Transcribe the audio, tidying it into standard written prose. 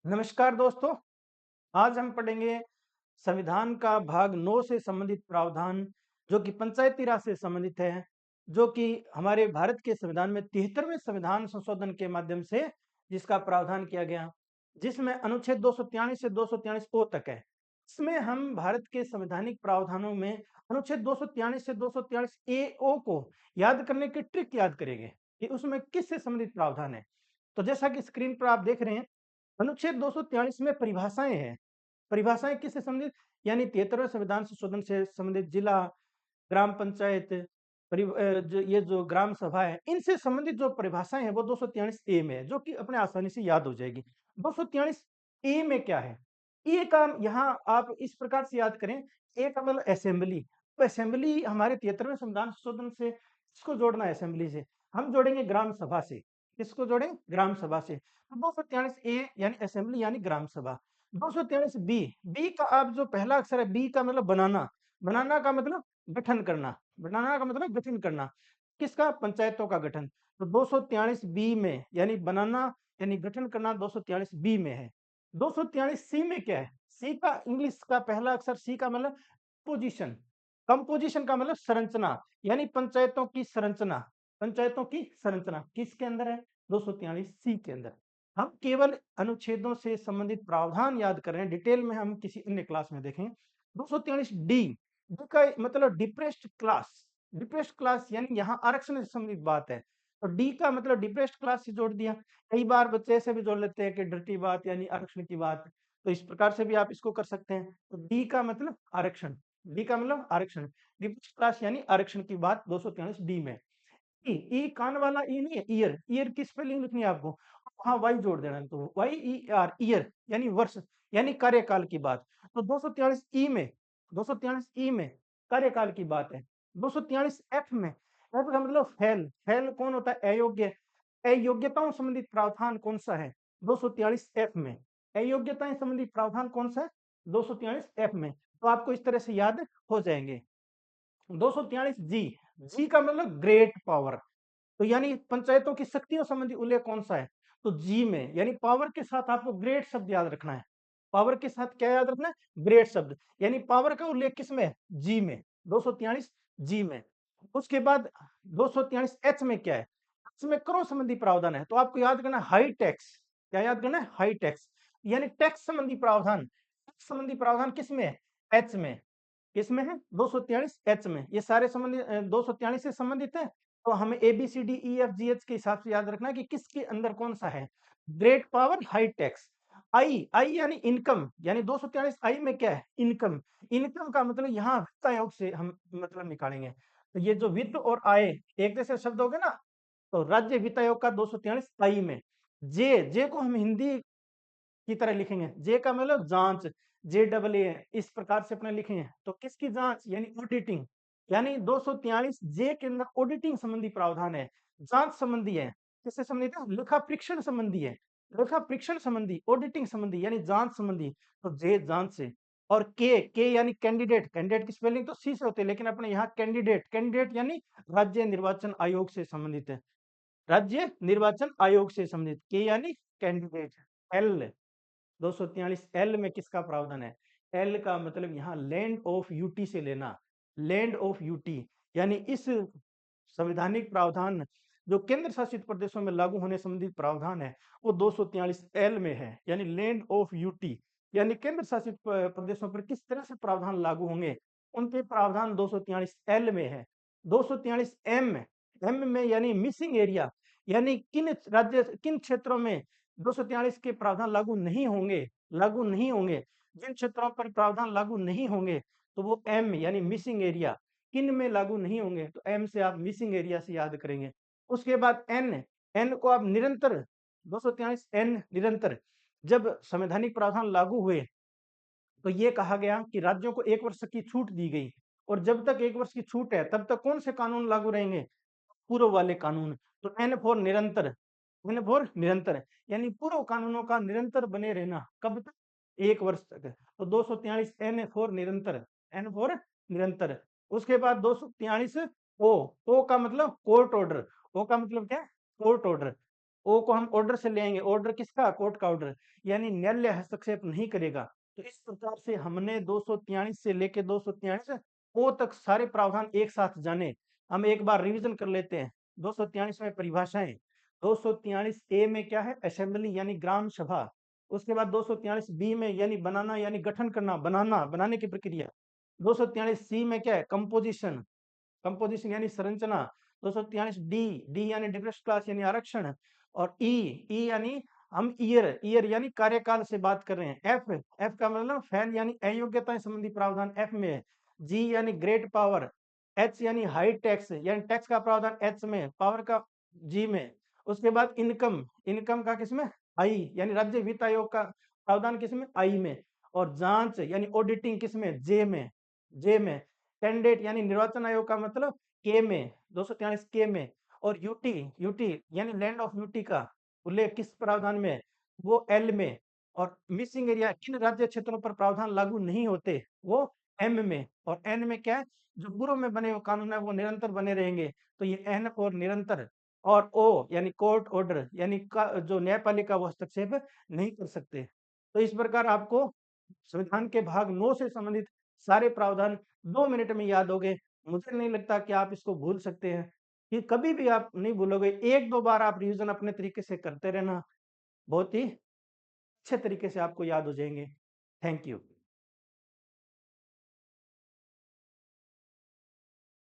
नमस्कार दोस्तों, आज हम पढ़ेंगे संविधान का भाग 9 से संबंधित प्रावधान जो कि पंचायती राज से संबंधित है, जो कि हमारे भारत के संविधान में 73वें संविधान संशोधन के माध्यम से जिसका प्रावधान किया गया, जिसमें अनुच्छेद 243 से 243 ओ तक है। इसमें हम भारत के संवैधानिक प्रावधानों में अनुच्छेद 243 से 243 ए ओ को याद करने की ट्रिक याद करेंगे कि उसमें किससे संबंधित प्रावधान है। तो जैसा कि स्क्रीन पर आप देख रहे हैं, अनुच्छेद 243 में परिभाषाएं हैं। परिभाषाएं किससे संबंधित, यानी 73वें संविधान संशोधन से संबंधित जिला, ग्राम पंचायत, ये जो ग्राम सभा है, इनसे संबंधित जो परिभाषाएं हैं वो 243 ए में है, जो कि अपने आसानी से याद हो जाएगी। 243 ए में क्या है? ए का यहाँ आप इस प्रकार से याद करें, ए का मतलब असेंबली। तो असेंबली हमारे 73वें संविधान संशोधन से किसको जोड़ना है? असेंबली से। हम जोड़ेंगे ग्राम सभा से। किसको जोड़ेंगे? ग्राम सभा से। 243 ए यानी असेंबली यानी ग्राम सभा। 243 बी, बी का आप जो पहला अक्षर है, बी का मतलब बनाना, बनाना का मतलब गठन करना, बनाना का मतलब गठन करना। किसका? पंचायतों का गठन। तो 243 बी में यानी बनाना यानी गठन करना 243 बी में है। 243 सी में क्या है? सी का इंग्लिश का पहला अक्षर सी का मतलब पोजीशन, कंपोजिशन का मतलब संरचना, यानी पंचायतों की संरचना। पंचायतों की संरचना किसके अंदर है? 243 सी के अंदर। हम केवल अनुच्छेदों से संबंधित प्रावधान याद कर रहे हैं, डिटेल में हम किसी अन्य क्लास में देखें। 243 डी, डी का मतलब डिप्रेस्ड क्लास। डिप्रेस्ड क्लास यानी यहाँ आरक्षण से संबंधित बात है, तो डी का मतलब डिप्रेस्ड क्लास से जोड़ दिया। कई बार बच्चे ऐसे भी जोड़ लेते हैं कि डर्टी बात यानी आरक्षण की बात, तो इस प्रकार से भी आप इसको कर सकते हैं। तो डी का मतलब आरक्षण, डी का मतलब आरक्षण, डिप्रेस्ड क्लास यानी आरक्षण की बात 243 डी में। ई, ई कान वाला ई नहीं है, ईयर, ईयर की स्पेलिंग लिखनी है आपको, हाँ वाई जोड़ देना है, तो वाई ई आर, ईयर यानी वर्ष यानी कार्यकाल की बात। तो 243 ई में, 243 ई में कार्यकाल की बात है। 243 एफ में, एफ का मतलब फेल, फेल कौन होता है? अयोग्य। अयोग्यताओं संबंधित प्रावधान कौन सा है? 243 एफ में। अयोग्यताएं संबंधित प्रावधान कौन सा है? 243 एफ में। तो आपको इस तरह से याद हो जाएंगे। 243 जी, जी का मतलब ग्रेट पावर, तो यानी पंचायतों की शक्तियों संबंधी उल्लेख कौन सा है? तो जी में, यानी पावर के साथ आपको ग्रेट शब्द याद रखना है। पावर के साथ क्या याद रखना है? ग्रेट शब्द, यानी पावर का उल्लेख किसमें है? जी में, 243 जी में। उसके बाद 243 एच में क्या है? इसमें करों संबंधी प्रावधान है, तो आपको याद करना हाई टैक्स। क्या याद करना है? हाई टैक्स, यानी टैक्स संबंधी प्रावधान। टैक्स संबंधी प्रावधान किसमें है? एच में। किसमें है? 243 एच में। ये सारे संबंधित 243 से संबंधित है, तो हमें A B C D E F G H के हिसाब से याद रखना है कि किसके अंदर कौन सा है। Great power, high tax. I, I यानी इनकम, यानी 243 आई में क्या है? इनकम। इनकम का मतलब यहाँ वित्त आयोग से हम मतलब निकालेंगे, तो ये जो वित्त और आय एक जैसे शब्द हो गए ना, तो राज्य वित्त आयोग का 243 आई में। जे, जे को हम हिंदी की तरह लिखेंगे, जे का मतलब जांच, जे डबल ए, इस प्रकार से अपने लिखेंगे। तो किसकी जांच? यानी ऑडिटिंग, यानी 243 जे के अंदर ऑडिटिंग संबंधी प्रावधान है, जांच संबंधी है। किससे संबंधित है? लेखा परीक्षण संबंधी है, लेखा परीक्षण संबंधी, ऑडिटिंग संबंधी यानी जांच संबंधी। तो जे जांच से। और के यानी कैंडिडेट, कैंडिडेट की स्पेलिंग तो सी से होती है, लेकिन अपने यहाँ कैंडिडेट, कैंडिडेट यानी राज्य निर्वाचन आयोग से संबंधित है, राज्य निर्वाचन आयोग से संबंधित। के यानी कैंडिडेट। एल, 243 एल में किसका प्रावधान है? एल का मतलब यहाँ लैंड ऑफ यूटी से लेना, लैंड ऑफ यूटी, यानी इस संवैधानिक प्रावधान जो केंद्र शासित प्रदेशों में लागू होने संबंधित प्रावधान है, वो 243 एल में है, यानी लैंड ऑफ यूटी, यानी केंद्र शासित प्रदेशों पर किस तरह से प्रावधान लागू होंगे, उनके प्रावधान 243 एल में है। 243 एम, एम में यानी मिसिंग एरिया, यानी किन राज्य, किन क्षेत्रों में 243 के प्रावधान लागू नहीं होंगे, लागू नहीं होंगे, जिन क्षेत्रों पर प्रावधान लागू नहीं होंगे, तो वो एम यानी मिसिंग एरिया, किन में लागू नहीं होंगे, तो एम से आप मिसिंग एरिया से याद करेंगे। उसके बाद एन, एन को आप निरंतर, 243 एन निरंतर। जब संवैधानिक प्रावधान लागू हुए तो ये कहा गया कि राज्यों को 1 वर्ष की छूट दी गई, और जब तक 1 वर्ष की छूट है तब तक कौन से कानून लागू रहेंगे? पूर्व वाले कानून। तो एन फॉर निरंतर, एन फॉर निरंतर, यानी पूर्व कानूनों का निरंतर बने रहना, कब तक? 1 वर्ष तक। तो 243 एन फॉर निरंतर, एन फॉर निरंतर। उसके बाद 243 ओ, ओ का मतलब कोर्ट ऑर्डर, ओ का मतलब क्या है? Court order. ओ को हम ऑर्डर से ले आएंगे, ऑर्डर किसका, कोर्ट का ऑर्डर, यानी न्यायालय हस्तक्षेप नहीं करेगा। तो इस प्रकार से हमने 243 से लेके 243 ओ तक सारे प्रावधान एक साथ जाने। हम एक बार रिवीजन कर लेते हैं। 243 में परिभाषाएं, 243 ए में क्या है, असेंबली यानी ग्राम सभा। उसके बाद 243 बी में यानी बनाना यानी गठन करना, बनाना बनाने की प्रक्रिया। 243 सी में क्या है, कंपोजिशन, कंपोजिशन यानी संरचना। 243 डी, डी यानी डिफरेंस क्लास यानी आरक्षण। और ई, ई यानी हम ईयर, ईयर यानी कार्यकाल से बात कर रहे हैं। एफ, एफ का मतलब फैल यानी अयोग्यता संबंधी प्रावधान एफ में है। जी यानी ग्रेट पावर। एच यानी हाई टैक्स यानी टैक्स का प्रावधान एच में, पावर का जी में। उसके बाद इनकम, इनकम का किसमें, आई यानी राज्य वित्त आयोग का प्रावधान किसमें, आई में। और जांच यानी ऑडिटिंग किसमें, जे में, जे में। कैंडिडेट यानी निर्वाचन आयोग का मतलब के में, 243 के में। और यूटी, यूटी यानी लैंड ऑफ यूटी का उल्लेख किस प्रावधान में, वो एल में। और मिसिंग एरिया किन राज्य क्षेत्रों पर प्रावधान लागू नहीं होते, वो एम में। और एन में क्या है, जो पूर्व में बने हुए कानून है वो निरंतर बने रहेंगे। तो ये एन और निरंतर। और ओ यानी कोर्ट ऑर्डर यानी जो न्यायपालिका वो हस्तक्षेप नहीं कर सकते। तो इस प्रकार आपको संविधान के भाग 9 से संबंधित सारे प्रावधान 2 मिनट में याद हो गए। मुझे नहीं लगता कि आप इसको भूल सकते हैं, कि कभी भी आप नहीं भूलोगे। एक दो बार आप रिवीजन अपने तरीके से करते रहना, बहुत ही अच्छे तरीके से आपको याद हो जाएंगे। Thank you.